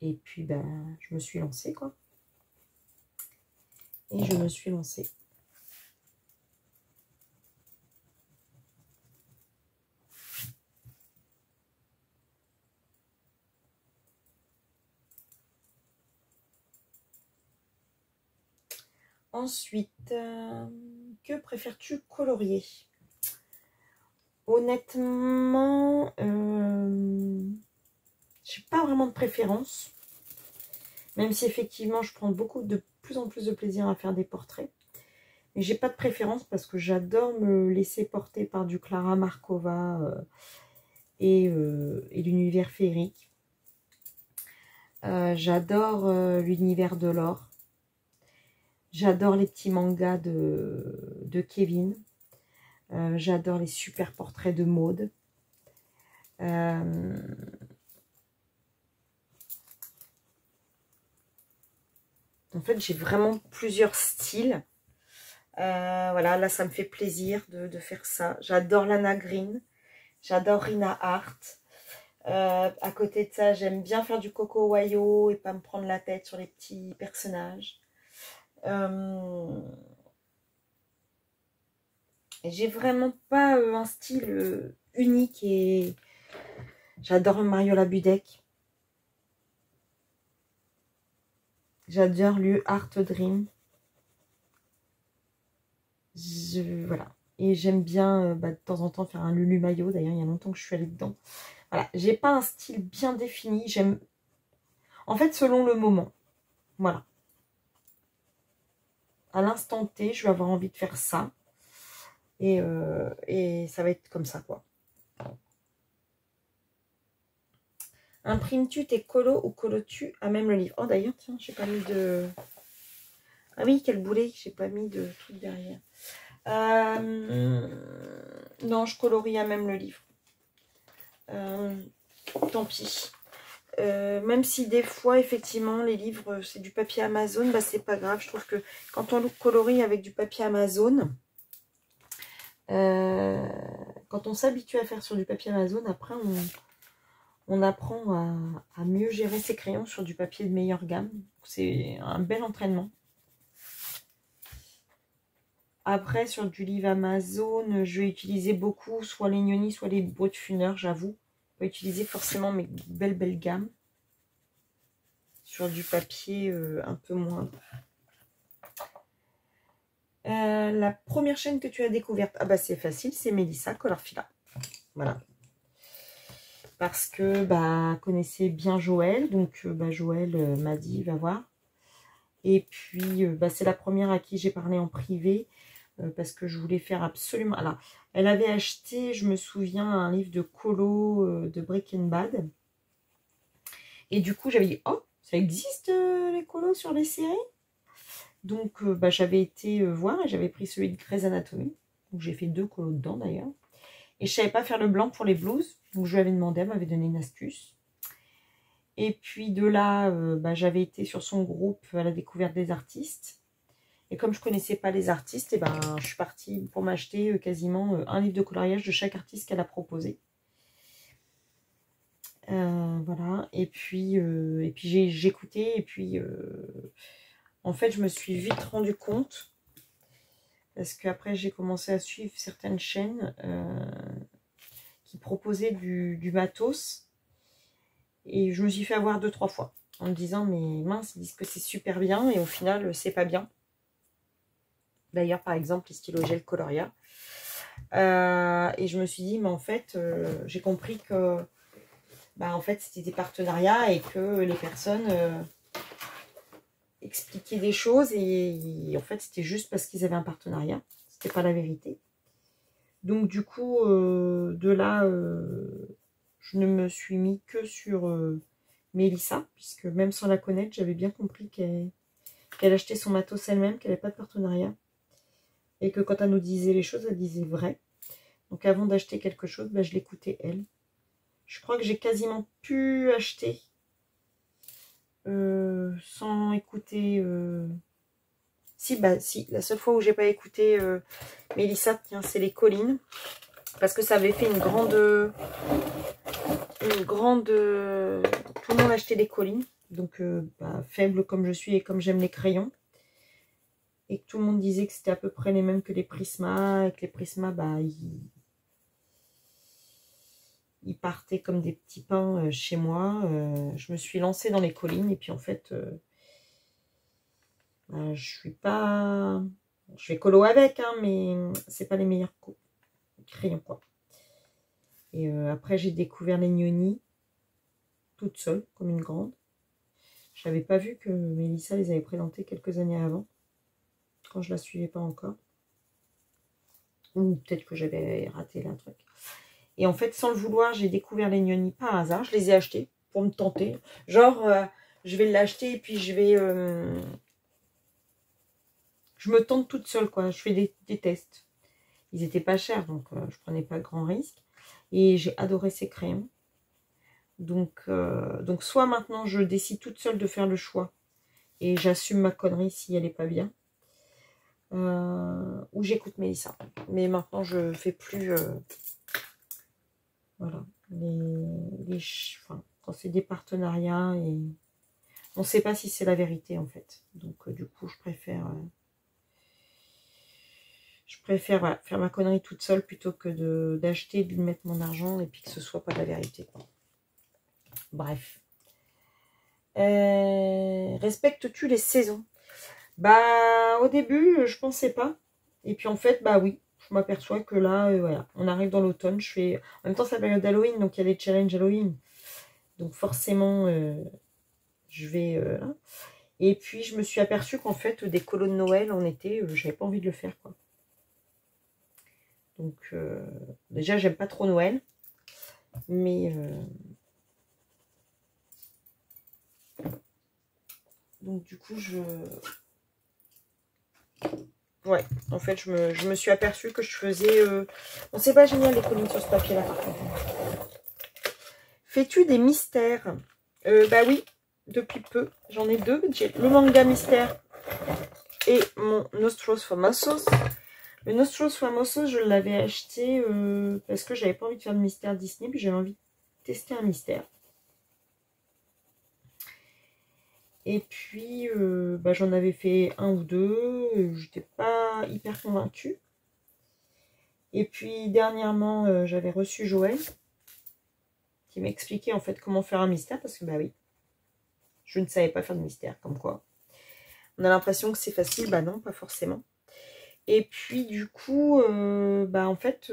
Et puis, bah, je me suis lancée, quoi. Et je me suis lancée. Ensuite, que préfères-tu colorier? Honnêtement, j'ai pas vraiment de préférence. Même si effectivement, je prends de plus en plus de plaisir à faire des portraits. Mais j'ai pas de préférence parce que j'adore me laisser porter par du Clara Markova et l'univers féerique. J'adore l'univers de l'or. J'adore les petits mangas de Kevin. J'adore les super portraits de Maud. En fait, j'ai vraiment plusieurs styles. Voilà, là, ça me fait plaisir de faire ça. J'adore Lana Green. J'adore Rina Hart. À côté de ça, j'aime bien faire du Coco Wayo et pas me prendre la tête sur les petits personnages. J'ai vraiment pas un style unique et j'adore Mariola Budek. J'adore le Art Dream. Voilà. Et j'aime bien bah, de temps en temps faire un Lulu Mayo. D'ailleurs, il y a longtemps que je suis allée dedans. Voilà. J'ai pas un style bien défini. J'aime... En fait, selon le moment. Voilà. À l'instant T, je vais avoir envie de faire ça. Et ça va être comme ça, quoi. Imprimes-tu tes colos ou colos-tu à même le livre? Oh, d'ailleurs, tiens, j'ai pas mis de... Ah oui, quel boulet, j'ai pas mis de truc derrière. Non, je colorie à même le livre. Tant pis. même si des fois, effectivement, les livres, c'est du papier Amazon, bah, c'est pas grave. Je trouve que quand on colorie avec du papier Amazon, quand on s'habitue à faire sur du papier Amazon, après, on apprend à mieux gérer ses crayons sur du papier de meilleure gamme. C'est un bel entraînement. Après, sur du livre Amazon, je vais utiliser beaucoup soit les Gnoni, soit les Brut Funeur, j'avoue. Je vais utiliser forcément mes belles gammes. Sur du papier un peu moins. La première chaîne que tu as découverte, ah bah c'est facile, c'est Mélissa Colorfila. Voilà. Parce que bah connaissez bien Joël, donc bah, Joël m'a dit va voir. Et puis bah, c'est la première à qui j'ai parlé en privé parce que je voulais faire absolument. Alors elle avait acheté, je me souviens, un livre de colo de Breaking Bad. Et du coup j'avais dit oh ça existe les colos sur les séries. Donc, bah, j'avais été voir et j'avais pris celui de Grey's Anatomy. Donc, j'ai fait 2 colos dedans d'ailleurs. Et je ne savais pas faire le blanc pour les blouses. Donc, je lui avais demandé, elle m'avait donné une astuce. Et puis de là, bah, j'avais été sur son groupe à la découverte des artistes. Et comme je ne connaissais pas les artistes, et ben, je suis partie pour m'acheter quasiment un livre de coloriage de chaque artiste qu'elle a proposé. Voilà. Et puis j'ai écouté et puis... en fait, je me suis vite rendu compte, parce qu'après, j'ai commencé à suivre certaines chaînes qui proposaient du matos. Et je me suis fait avoir 2-3 fois, en me disant, mais mince, ils disent que c'est super bien, et au final, c'est pas bien. D'ailleurs, par exemple, les stylos gel Coloria. Et je me suis dit, mais en fait, j'ai compris que bah, en fait, c'était des partenariats et que les personnes... expliquer des choses et en fait c'était juste parce qu'ils avaient un partenariat, c'était pas la vérité. Donc du coup de là je ne me suis mis que sur Mélissa, puisque même sans la connaître j'avais bien compris qu'elle achetait son matos elle-même, qu'elle n'avait pas de partenariat et que quand elle nous disait les choses elle disait vrai. Donc avant d'acheter quelque chose, bah, je l'écoutais elle. Je crois que j'ai quasiment pu acheter sans écouter si la seule fois où j'ai pas écouté Mélissa, tiens, c'est les collines, parce que ça avait fait une grande tout le monde achetait des collines, donc bah, faible comme je suis et comme j'aime les crayons, et que tout le monde disait que c'était à peu près les mêmes que les Prisma, et que les Prisma bah ils partaient comme des petits pains chez moi. Je me suis lancée dans les collines et puis en fait, je suis pas... Je fais colo avec, hein, mais c'est pas les meilleurs crayons, quoi. Et après, j'ai découvert les Gnoni toute seule, comme une grande. Je n'avais pas vu que Mélissa les avait présentés quelques années avant, quand je la suivais pas encore. Ou peut-être que j'avais raté un truc. Et en fait, sans le vouloir, j'ai découvert les Gnoni par hasard. Je les ai achetés pour me tenter. Genre, je vais l'acheter et puis je vais... je me tente toute seule, quoi. Je fais des tests. Ils étaient pas chers, donc je prenais pas grand risque. Et j'ai adoré ces crayons. Donc soit maintenant, je décide toute seule de faire le choix. Et j'assume ma connerie si elle est pas bien. Ou j'écoute Mélissa. Mais maintenant, je fais plus... voilà, enfin, quand c'est des partenariats et on ne sait pas si c'est la vérité en fait. Donc du coup, je préfère voilà, faire ma connerie toute seule plutôt que d'acheter, de mettre mon argent et puis que ce soit pas la vérité, quoi. Bref. Respectes-tu les saisons? Bah au début, je pensais pas. Et puis en fait, bah oui. Je m'aperçois que là, voilà, on arrive dans l'automne. Je fais... En même temps, c'est la période d'Halloween, donc il y a les challenges Halloween. Donc forcément, je vais... là. Et puis, je me suis aperçue qu'en fait, des colos de Noël en été, j'avais pas envie de le faire, quoi. Donc, déjà, j'aime pas trop Noël. Mais... donc, du coup, ouais, en fait, je me suis aperçue que je faisais... Bon, c'est pas génial les collines sur ce papier-là, par contre. Fais-tu des mystères Bah oui, depuis peu. J'en ai deux. J'ai le manga mystère et mon Nostros Famosos. Le Nostros Famosos, je l'avais acheté parce que j'avais pas envie de faire de mystère Disney, puis j'avais envie de tester un mystère. Et puis, bah, j'en avais fait un ou deux, j'étais pas hyper convaincue. Et puis, dernièrement, j'avais reçu Joël, qui m'expliquait en fait comment faire un mystère, parce que bah oui, je ne savais pas faire de mystère, comme quoi. On a l'impression que c'est facile, bah non, pas forcément. Et puis, du coup, bah en fait,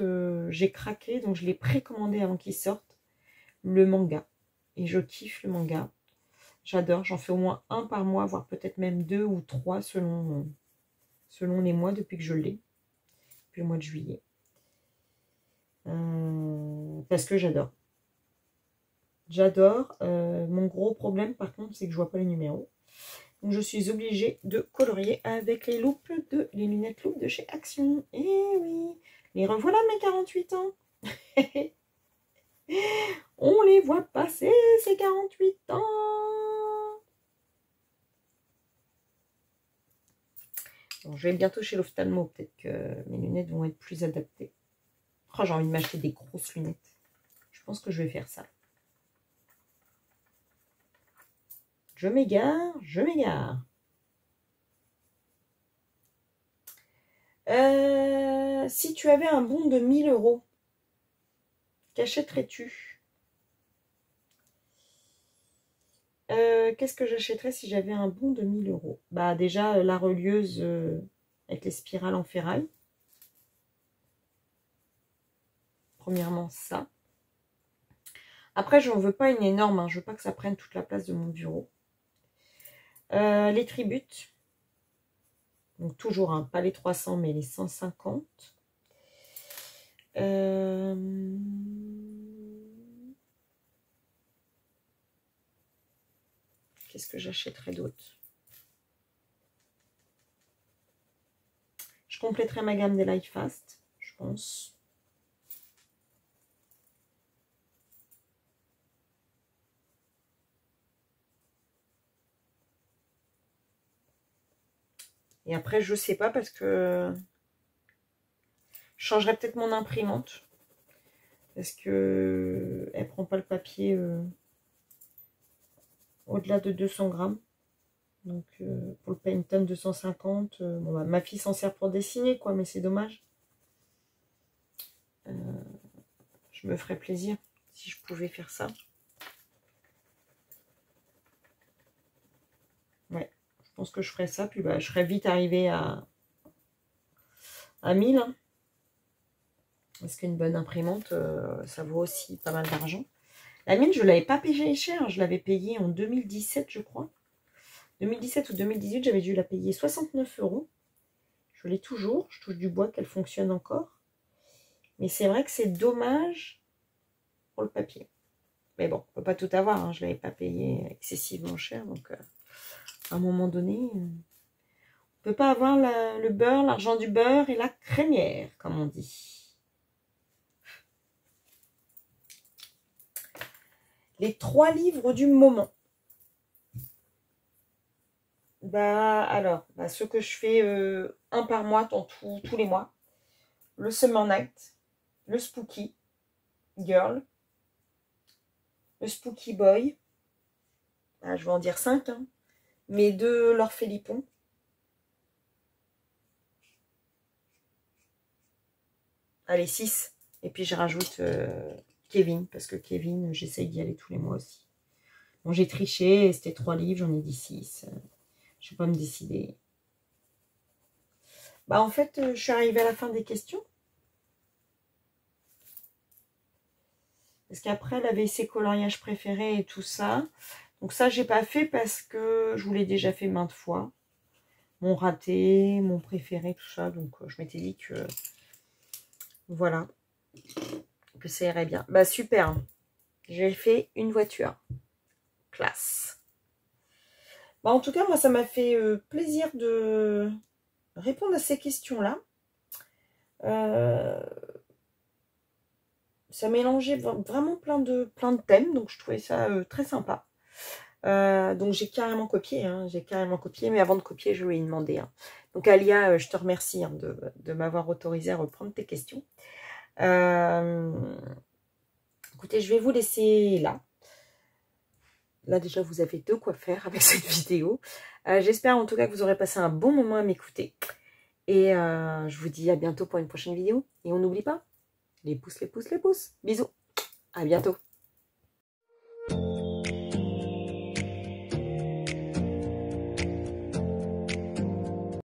j'ai craqué, donc je l'ai précommandé avant qu'il sorte, le manga. Et je kiffe le manga. J'adore, j'en fais au moins un par mois, voire peut-être même 2 ou 3 selon les mois depuis que je l'ai, depuis le mois de juillet. Parce que j'adore. J'adore. Mon gros problème par contre, c'est que je vois pas les numéros. Donc je suis obligée de colorier avec les lunettes loupes de chez Action. Et oui, les revoilà mes 48 ans. On les voit passer, ces 48 ans. Bon, je vais bientôt chez l'ophtalmo, peut-être que mes lunettes vont être plus adaptées. Oh, j'ai envie de m'acheter des grosses lunettes. Je pense que je vais faire ça. Je m'égare, je m'égare. Si tu avais un bon de 1000 €, qu'achèterais-tu? Qu'est-ce que j'achèterais si j'avais un bon de 1000 €? Bah déjà, la relieuse avec les spirales en ferraille. Premièrement, ça. Après, je n'en veux pas une énorme, hein. Je veux pas que ça prenne toute la place de mon bureau. Les tributes. Donc toujours, hein, pas les 300, mais les 150. Qu'est-ce que j'achèterais d'autre? Je compléterai ma gamme des Light Fast, je pense. Et après, je sais pas parce que je changerai peut-être mon imprimante. Parce que elle prend pas le papier au-delà de 200 grammes. Donc pour le Pantone 250, bon, bah, ma fille s'en sert pour dessiner, quoi, mais c'est dommage. Je me ferais plaisir si je pouvais faire ça. Ouais, je pense que je ferais ça, puis bah, je serais vite arrivée à 1000. Hein. Parce qu'une bonne imprimante, ça vaut aussi pas mal d'argent. La mienne, je ne l'avais pas payée cher, je l'avais payée en 2017, je crois. 2017 ou 2018, j'avais dû la payer 69 €. Je l'ai toujours, je touche du bois qu'elle fonctionne encore. Mais c'est vrai que c'est dommage pour le papier. Mais bon, on ne peut pas tout avoir, hein. Je ne l'avais pas payé excessivement cher. Donc, à un moment donné, on ne peut pas avoir le beurre, l'argent du beurre et la crémière, comme on dit. Les 3 livres du moment. Bah alors, bah, ce que je fais un par mois, tous les mois. Le Summer Night, le Spooky Girl, le Spooky Boy. Ah, je vais en dire 5, hein. Mais 2 l'Orphelipon. Allez, 6. Et puis je rajoute Kevin, parce que Kevin, j'essaye d'y aller tous les mois aussi. Bon, j'ai triché, c'était 3 livres, j'en ai dit 6. Je ne vais pas me décider. Bah en fait, je suis arrivée à la fin des questions. Parce qu'après, elle avait ses coloriages préférés et tout ça. Donc ça, j'ai pas fait parce que je vous l'ai déjà fait maintes fois. Mon raté, mon préféré, tout ça. Donc je m'étais dit que... Voilà. Que ça irait bien. Bah super. J'ai fait une voiture. Classe. Bah, en tout cas, moi, ça m'a fait plaisir de répondre à ces questions-là. Ça mélangeait vraiment plein de thèmes, donc je trouvais ça très sympa. Donc j'ai carrément copié, hein, mais avant de copier, je lui ai demandé. Hein. Donc Alia, je te remercie hein, de m'avoir autorisé à reprendre tes questions. Écoutez, je vais vous laisser là. Là déjà, vous avez de quoi faire avec cette vidéo. J'espère en tout cas que vous aurez passé un bon moment à m'écouter. Et je vous dis à bientôt pour une prochaine vidéo. Et on n'oublie pas, les pouces, les pouces, les pouces. Bisous, à bientôt.